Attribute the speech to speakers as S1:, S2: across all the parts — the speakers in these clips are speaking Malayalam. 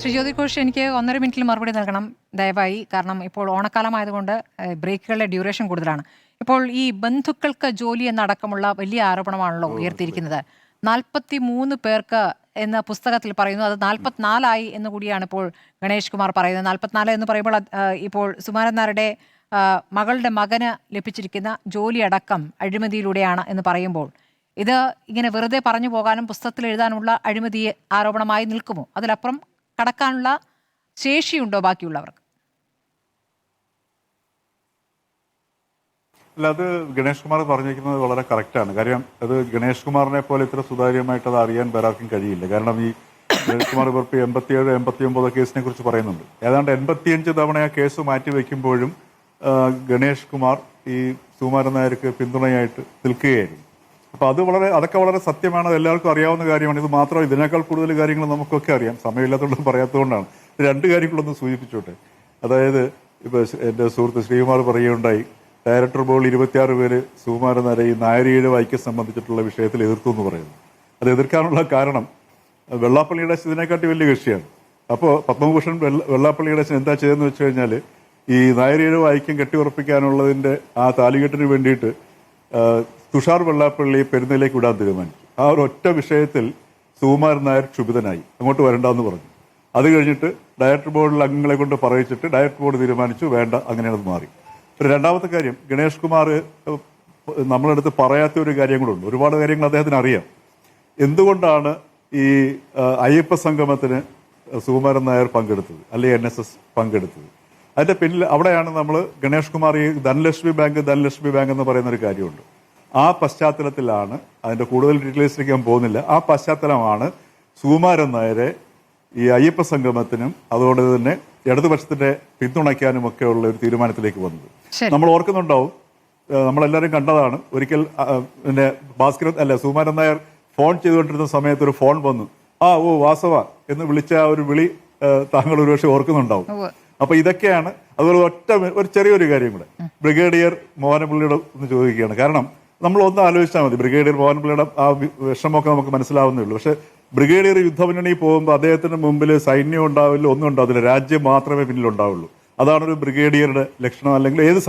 S1: ശ്രീ ജ്യോതി ഘോഷ്, എനിക്ക് 1.5 മിനിറ്റിൽ മറുപടി നൽകണം ദയവായി. കാരണം ഇപ്പോൾ ഓണക്കാലമായതുകൊണ്ട് ബ്രേക്കുകളുടെ ഡ്യൂറേഷൻ കൂടുതലാണ്. ഇപ്പോൾ ഈ ബന്ധുക്കൾക്ക് ജോലി എന്നടക്കമുള്ള വലിയ ആരോപണമാണല്ലോ ഉയർത്തിയിരിക്കുന്നത്. 43 പേർക്ക് എന്ന പുസ്തകത്തിൽ പറയുന്നു, അത് 44 എന്ന് കൂടിയാണ് ഇപ്പോൾ ഗണേഷ് കുമാർ പറയുന്നത്. 44 എന്ന് പറയുമ്പോൾ ഇപ്പോൾ സുകുമാരൻ നായരുടെ മകളുടെ മകന് ലഭിച്ചിരിക്കുന്ന ജോലി അടക്കം അഴിമതിയിലൂടെയാണ് എന്ന് പറയുമ്പോൾ ഇത് ഇങ്ങനെ വെറുതെ പറഞ്ഞു പോകാനും പുസ്തകത്തിൽ എഴുതാനുള്ള അഴിമതി ആരോപണമായി നിൽക്കുമോ? അതിലപ്പുറം കടക്കാനുള്ള ശേഷിയുണ്ടോ ബാക്കിയുള്ളവർക്ക്?
S2: അല്ല, അത് ഗണേഷ് കുമാർ പറഞ്ഞിരിക്കുന്നത് വളരെ കറക്റ്റാണ്. കാര്യം അത് ഗണേഷ് കുമാറിനെ പോലെ ഇത്ര സുതാര്യമായിട്ട് അത് അറിയാൻ വേറാർക്കും കഴിയില്ല. കാരണം ഈ ഗണേഷ് കുമാർ ഇപ്പോൾ 87, 89 കേസിനെ കുറിച്ച് പറയുന്നുണ്ട്. ഏതാണ്ട് 85 തവണ ആ കേസ് മാറ്റി വയ്ക്കുമ്പോഴും ഗണേഷ് കുമാർ ഈ സുകുമാരൻ നായർക്ക് പിന്തുണയായിട്ട് നിൽക്കുകയായിരുന്നു. അപ്പോൾ അതൊക്കെ വളരെ സത്യമാണ്, അത് എല്ലാവർക്കും അറിയാവുന്ന കാര്യമാണ്. ഇത് മാത്രമല്ല, ഇതിനേക്കാൾ കൂടുതൽ കാര്യങ്ങൾ നമുക്കൊക്കെ അറിയാം. സമയമില്ലാത്തതുകൊണ്ട് പറയാത്തതുകൊണ്ടാണ്. 2 കാര്യങ്ങളൊന്ന് സൂചിപ്പിച്ചോട്ടെ. അതായത് ഇപ്പോൾ എൻ്റെ സുഹൃത്ത് ശ്രീകുമാർ പറയുകയുണ്ടായി, ഡയറക്ടർ ബോർഡിൽ 26 പേര് സുകുമാരൻ നായരെ ഈ നായരിയുടെ വൈക്കം സംബന്ധിച്ചിട്ടുള്ള വിഷയത്തിൽ എതിർത്തു എന്ന് പറയുന്നു. അത് എതിർക്കാനുള്ള കാരണം വെള്ളാപ്പള്ളിയുടെ ഇതിനെക്കാട്ടി വലിയ കക്ഷിയാണ്. അപ്പോൾ പത്മഭൂഷൺ വെള്ളാപ്പള്ളിയുടെ എന്താ ചെയ്തതെന്ന് വെച്ച് കഴിഞ്ഞാൽ ഈ നായരിയുടെ ഐക്യം കെട്ടിയുറപ്പിക്കാനുള്ളതിൻ്റെ ആ താലികെട്ടിന് വേണ്ടിയിട്ട് തുഷാർ വെള്ളാപ്പള്ളി പെരുന്നയിലേക്ക് വിടാൻ തീരുമാനിച്ചു. ആ ഒരു ഒറ്റ വിഷയത്തിൽ സുകുമാരൻ നായർ ക്ഷുഭിതനായി, അങ്ങോട്ട് വരണ്ടെന്ന് പറഞ്ഞു. അത് കഴിഞ്ഞിട്ട് ഡയറക്ടർ ബോർഡിൽ അംഗങ്ങളെ കൊണ്ട് പറയിച്ചിട്ട് ഡയറക്ടർ ബോർഡ് തീരുമാനിച്ചു, വേണ്ട, അങ്ങനെയത് മാറി. ഒരു രണ്ടാമത്തെ കാര്യം, ഗണേഷ് കുമാർ നമ്മളടുത്ത് പറയാത്ത ഒരു കാര്യം കൂടെ ഉണ്ട്. ഒരുപാട് കാര്യങ്ങൾ അദ്ദേഹത്തിന് അറിയാം. എന്തുകൊണ്ടാണ് ഈ അയ്യപ്പ സംഗമത്തിന് സുകുമാരൻ നായർ പങ്കെടുത്തത്, അല്ലെങ്കിൽ NSS പങ്കെടുത്തത്? അതിന്റെ പിന്നിൽ അവിടെയാണ് നമ്മൾ ഗണേഷ് കുമാർ ഈ ധനലക്ഷ്മി ബാങ്ക് എന്ന് പറയുന്ന ഒരു കാര്യമുണ്ട്. ആ പശ്ചാത്തലത്തിലാണ്, അതിന്റെ കൂടുതൽ ഡീറ്റെയിൽസിലേക്ക് ഞാൻ പോകുന്നില്ല, ആ പശ്ചാത്തലമാണ് സുകുമാരൻ നായരെ ഈ അയ്യപ്പ സംഗമത്തിനും അതുകൊണ്ട് തന്നെ ഇടതുപക്ഷത്തിന്റെ പിന്തുണയ്ക്കാനും ഒക്കെ ഉള്ള ഒരു തീരുമാനത്തിലേക്ക് വന്നത്. നമ്മൾ ഓർക്കുന്നുണ്ടാവും, നമ്മളെല്ലാവരും കണ്ടതാണ്. ഒരിക്കൽ പിന്നെ സുകുമാരൻ നായർ ഫോൺ ചെയ്തുകൊണ്ടിരുന്ന സമയത്ത് ഒരു ഫോൺ വന്നു. ഓ വാസവ എന്ന് വിളിച്ച ആ ഒരു വിളി താങ്കൾ ഒരുപക്ഷെ ഓർക്കുന്നുണ്ടാവും. അപ്പൊ ഇതൊക്കെയാണ്. അതുപോലെ ഒരു ചെറിയൊരു കാര്യം കൂടെ, ബ്രിഗേഡിയർ മോഹനപിള്ളയുടെ ഒന്ന് ചോദിക്കുകയാണ്. കാരണം നമ്മൾ ഒന്ന് ആലോചിച്ചാൽ മതി, ബ്രിഗേഡിയർ മോഹനപിള്ളയുടെ ആ വിഷമമൊക്കെ നമുക്ക് മനസ്സിലാവുന്നേ ഉള്ളൂ. പക്ഷെ ബ്രിഗേഡിയർ യുദ്ധമുന്നണി പോകുമ്പോൾ അദ്ദേഹത്തിന് മുമ്പിൽ സൈന്യം ഉണ്ടാവില്ല, ഒന്നും ഉണ്ടാവില്ല, രാജ്യം മാത്രമേ പിന്നിലുണ്ടാവുള്ളൂ. അതാണ് ഒരു ബ്രിഗേഡിയറുടെ ലക്ഷണം, അല്ലെങ്കിൽ ഏത്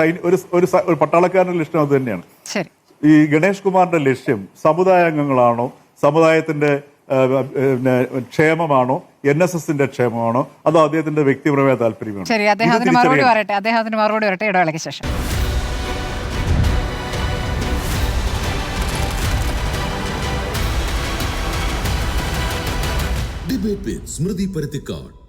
S2: ഒരു പട്ടാളക്കാരന്റെ ലക്ഷണം അത് തന്നെയാണ്. ഈ ഗണേഷ് കുമാറിന്റെ ലക്ഷ്യം സമുദായാംഗങ്ങളാണോ, സമുദായത്തിന്റെ ക്ഷേമമാണോ, NSSന്റെ ക്ഷേമമാണോ, അതോ അദ്ദേഹത്തിന്റെ വ്യക്തിപരമായ താല്പര്യമാണോ?
S1: ശരി, അദ്ദേഹത്തിന് മറുപടി വരട്ടെ ഇടവേളയ്ക്ക് ശേഷം.
S3: Debate with Smriti Parithikar.